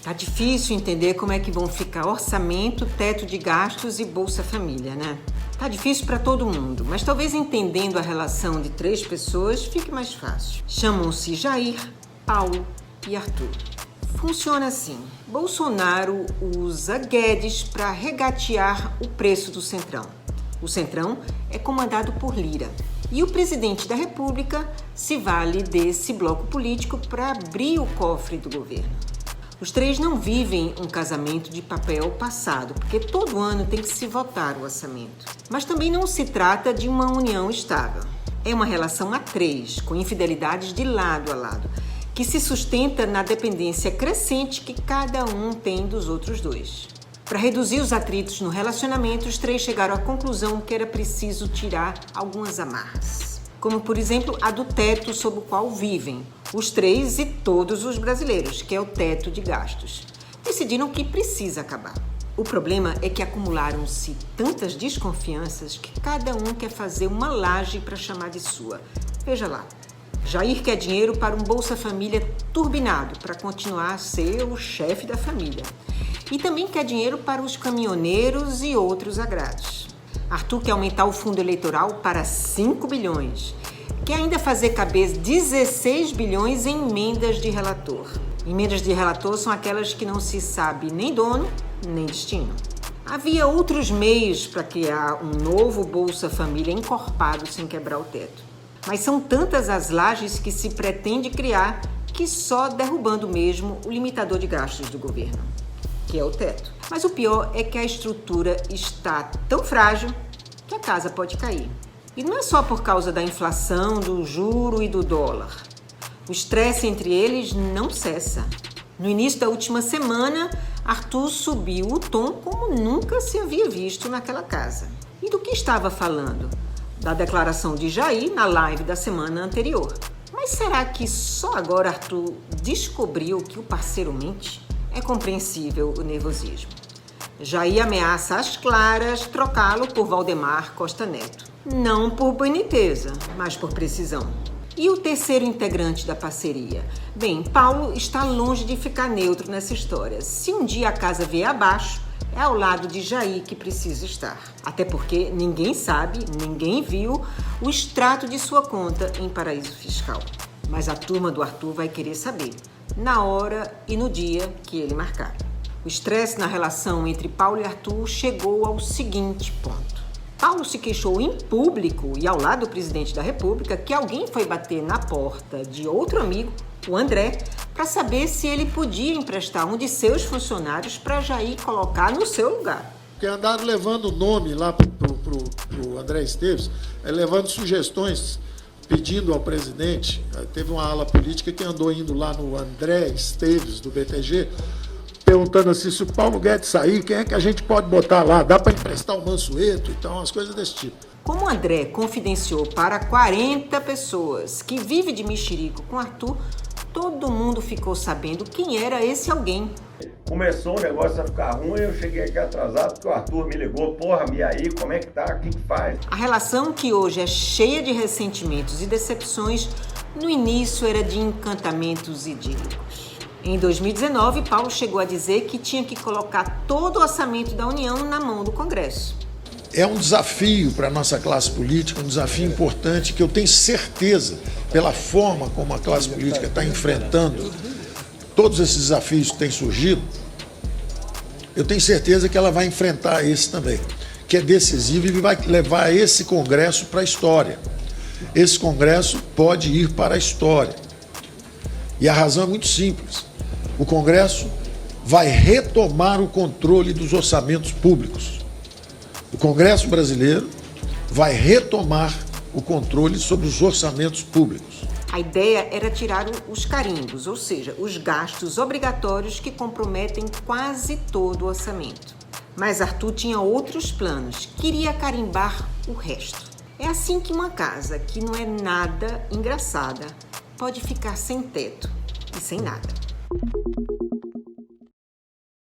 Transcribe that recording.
Tá difícil entender como é que vão ficar orçamento, teto de gastos e Bolsa Família, né? Tá difícil para todo mundo, mas talvez entendendo a relação de 3 pessoas fique mais fácil. Chamam-se Jair, Paulo e Arthur. Funciona assim. Bolsonaro usa Guedes para regatear o preço do Centrão. O Centrão é comandado por Lira. E o presidente da República se vale desse bloco político para abrir o cofre do governo. Os 3 não vivem um casamento de papel passado, porque todo ano tem que se votar o orçamento. Mas também não se trata de uma união estável. É uma relação a 3, com infidelidades de lado a lado, que se sustenta na dependência crescente que cada um tem dos outros 2. Para reduzir os atritos no relacionamento, os 3 chegaram à conclusão que era preciso tirar algumas amarras. Como, por exemplo, a do teto sob o qual vivem, os 3 e todos os brasileiros, que é o teto de gastos. Decidiram que precisa acabar. O problema é que acumularam-se tantas desconfianças que cada um quer fazer uma laje para chamar de sua. Veja lá, Jair quer dinheiro para um Bolsa Família turbinado, para continuar a ser o chefe da família. E também quer dinheiro para os caminhoneiros e outros agrados. Arthur quer aumentar o fundo eleitoral para 5 bilhões. Quer ainda fazer caber 16 bilhões em emendas de relator. Emendas de relator são aquelas que não se sabe nem dono, nem destino. Havia outros meios para criar um novo Bolsa Família encorpado sem quebrar o teto. Mas são tantas as lajes que se pretende criar que só derrubando mesmo o limitador de gastos do governo, que é o teto. Mas o pior é que a estrutura está tão frágil que a casa pode cair. E não é só por causa da inflação, do juro e do dólar. O estresse entre eles não cessa. No início da última semana, Arthur subiu o tom como nunca se havia visto naquela casa. E do que estava falando? Da declaração de Jair na live da semana anterior. Mas será que só agora Arthur descobriu que o parceiro mente? É compreensível o nervosismo. Jair ameaça às claras trocá-lo por Valdemar Costa Neto. Não por boniteza, mas por precisão. E o terceiro integrante da parceria? Bem, Paulo está longe de ficar neutro nessa história. Se um dia a casa vier abaixo, é ao lado de Jair que precisa estar. Até porque ninguém sabe, ninguém viu o extrato de sua conta em paraíso fiscal. Mas a turma do Arthur vai querer saber, na hora e no dia que ele marcar. O estresse na relação entre Paulo e Arthur chegou ao seguinte ponto. Paulo se queixou em público e ao lado do presidente da República que alguém foi bater na porta de outro amigo, o André, para saber se ele podia emprestar um de seus funcionários para Jair colocar no seu lugar. Porque andaram levando o nome lá pro André Esteves, levando sugestões, pedindo ao presidente. Teve uma ala política que andou indo lá no André Esteves, do BTG, perguntando assim, se o Paulo Guedes sair, quem é que a gente pode botar lá? Dá para emprestar o Mansueto? Então, umas coisas desse tipo. Como o André confidenciou para 40 pessoas que vive de mexerico com Arthur, todo mundo ficou sabendo quem era esse alguém. Começou o negócio a ficar ruim, eu cheguei aqui atrasado porque o Arthur me ligou, porra, e aí, como é que tá? O que faz? A relação que hoje é cheia de ressentimentos e decepções, no início era de encantamentos idílicos. Em 2019, Paulo chegou a dizer que tinha que colocar todo o orçamento da União na mão do Congresso. É um desafio para a nossa classe política, um desafio importante que eu tenho certeza, pela forma como a classe política está enfrentando todos esses desafios que têm surgido, eu tenho certeza que ela vai enfrentar esse também, que é decisivo e vai levar esse Congresso para a história. Esse Congresso pode ir para a história. E a razão é muito simples. O Congresso vai retomar o controle dos orçamentos públicos. O Congresso brasileiro vai retomar o controle sobre os orçamentos públicos. A ideia era tirar os carimbos, ou seja, os gastos obrigatórios que comprometem quase todo o orçamento. Mas Arthur tinha outros planos, queria carimbar o resto. É assim que uma casa que não é nada engraçada pode ficar sem teto e sem nada.